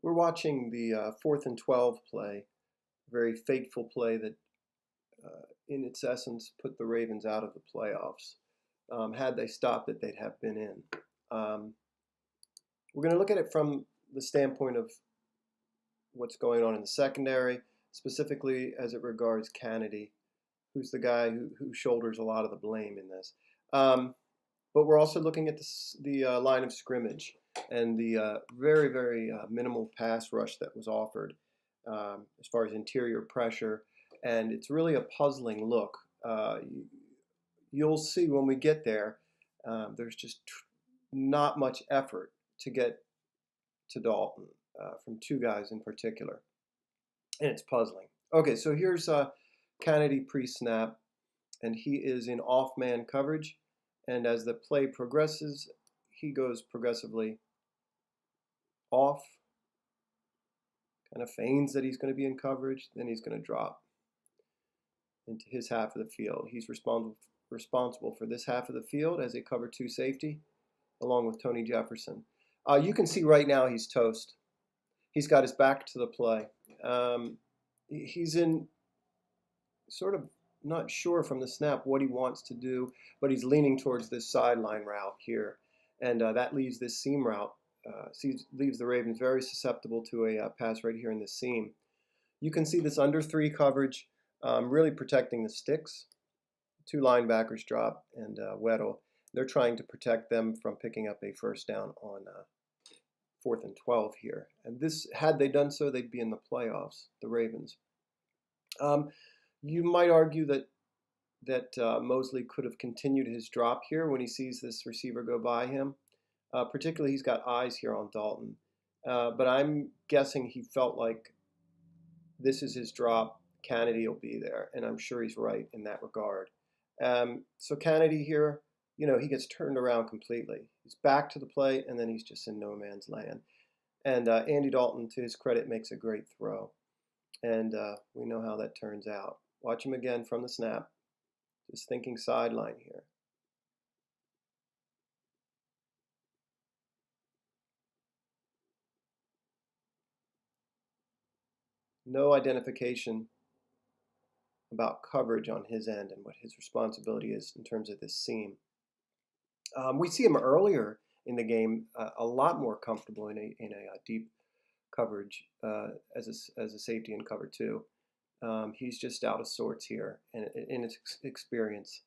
We're watching the 4th and 12 play, a very fateful play that, in its essence, put the Ravens out of the playoffs. Had they stopped it, they'd have been in. We're going to look at it from the standpoint of what's going on in the secondary, specifically as it regards Kennedy, who's the guy who shoulders a lot of the blame in this. But we're also looking at the line of scrimmage and the very, very minimal pass rush that was offered as far as interior pressure. And it's really a puzzling look. You'll see when we get there, there's just not much effort to get to Dalton from two guys in particular. And it's puzzling. Okay, so here's Kennedy pre-snap, and he is in off-man coverage. And as the play progresses, he goes progressively off, kind of feigns that he's going to be in coverage, then he's going to drop into his half of the field. He's responsible for this half of the field as a cover two safety, along with Tony Jefferson. You can see right now he's toast. He's got his back to the play. He's in sort of not sure from the snap what he wants to do, but he's leaning towards this sideline route here. And that leaves this seam route, leaves the Ravens very susceptible to a pass right here in the seam. You can see this under three coverage, really protecting the sticks. Two linebackers drop and Weddle. They're trying to protect them from picking up a first down on 4th and 12 here. And this, had they done so, they'd be in the playoffs, the Ravens. You might argue that Mosley could have continued his drop here when he sees this receiver go by him. Particularly, he's got eyes here on Dalton. But I'm guessing he felt like this is his drop. Kennedy will be there, and I'm sure he's right in that regard. So Kennedy here, he gets turned around completely. He's back to the play, and then he's just in no man's land. And Andy Dalton, to his credit, makes a great throw. And we know how that turns out. Watch him again from the snap. Just thinking sideline here. No identification about coverage on his end and what his responsibility is in terms of this seam. We see him earlier in the game a lot more comfortable in a deep coverage as a safety in cover two. He's just out of sorts here in his experience,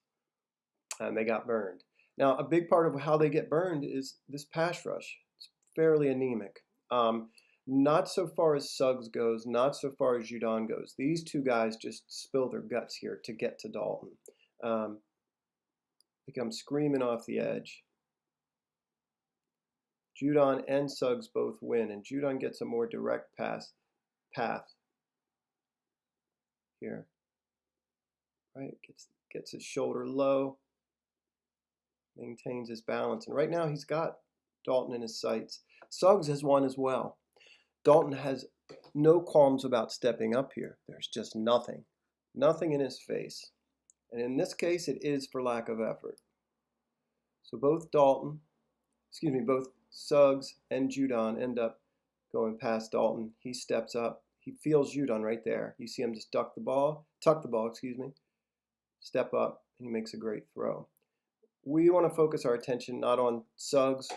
and they got burned. Now, a big part of how they get burned is this pass rush. It's fairly anemic. Not so far as Suggs goes, not so far as Judon goes. These two guys just spill their guts here to get to Dalton. They come screaming off the edge. Judon and Suggs both win, and Judon gets a more direct path here. Right, gets his shoulder low, maintains his balance, and right now he's got Dalton in his sights. Suggs has won as well. Dalton has no qualms about stepping up here. There's just nothing in his face. And in this case, it is for lack of effort. So both Suggs and Judon end up going past Dalton. He steps up. He feels Judon right there. You see him just tuck the ball, step up, and he makes a great throw. We want to focus our attention not on Suggs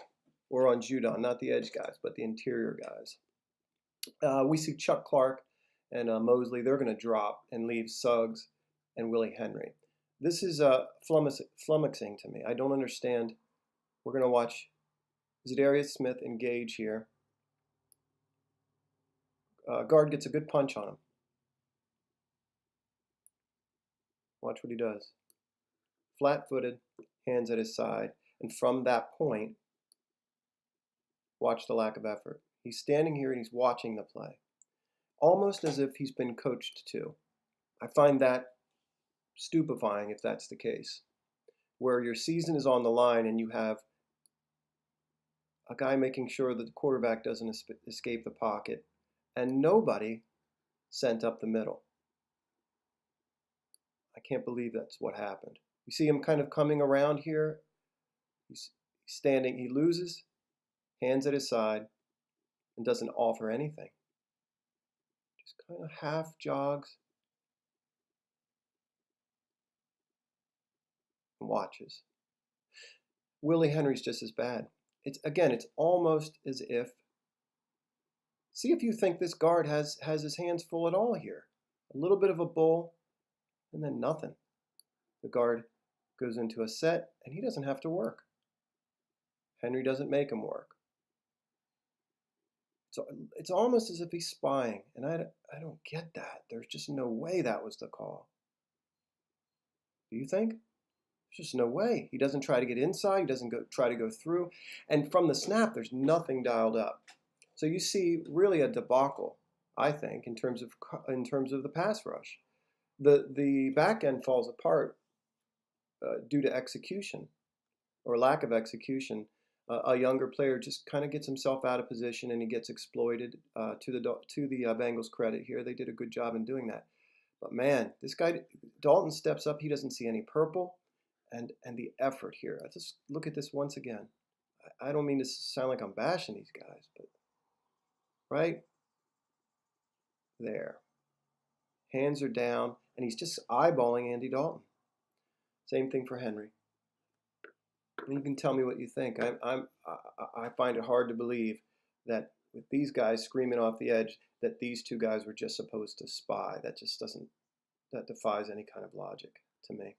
or on Judon, not the edge guys, but the interior guys. We see Chuck Clark and Mosley. They're going to drop and leave Suggs and Willie Henry. This is flummoxing to me. I don't understand. We're going to watch Zadarius Smith engage here. Guard gets a good punch on him. Watch what he does. Flat-footed, hands at his side. And from that point, watch the lack of effort. He's standing here and he's watching the play, almost as if he's been coached to. I find that stupefying if that's the case, where your season is on the line and you have a guy making sure that the quarterback doesn't escape the pocket, and nobody sent up the middle. I can't believe that's what happened. You see him kind of coming around here. He's standing, he loses, hands at his side, and doesn't offer anything. Just kind of half jogs and watches. Willie Henry's just as bad. It's almost as if, see if you think this guard has his hands full at all here. A little bit of a bull, and then nothing. The guard goes into a set, and he doesn't have to work. Henry doesn't make him work. So it's almost as if he's spying, and I don't get that. There's just no way that was the call. Do you think? There's just no way. He doesn't try to get inside. He doesn't try to go through. And from the snap, there's nothing dialed up. So you see really a debacle, I think, in terms of the pass rush. The back end falls apart due to execution or lack of execution. A younger player just kind of gets himself out of position and he gets exploited. To the Bengals' credit here, they did a good job in doing that. But man, this guy Dalton steps up. He doesn't see any purple, and the effort here. I just look at this once again. I don't mean to sound like I'm bashing these guys, but right there, hands are down, and he's just eyeballing Andy Dalton. Same thing for Henry. And you can tell me what you think. I find it hard to believe that with these guys screaming off the edge, that these two guys were just supposed to spy. That just doesn't, that defies any kind of logic to me.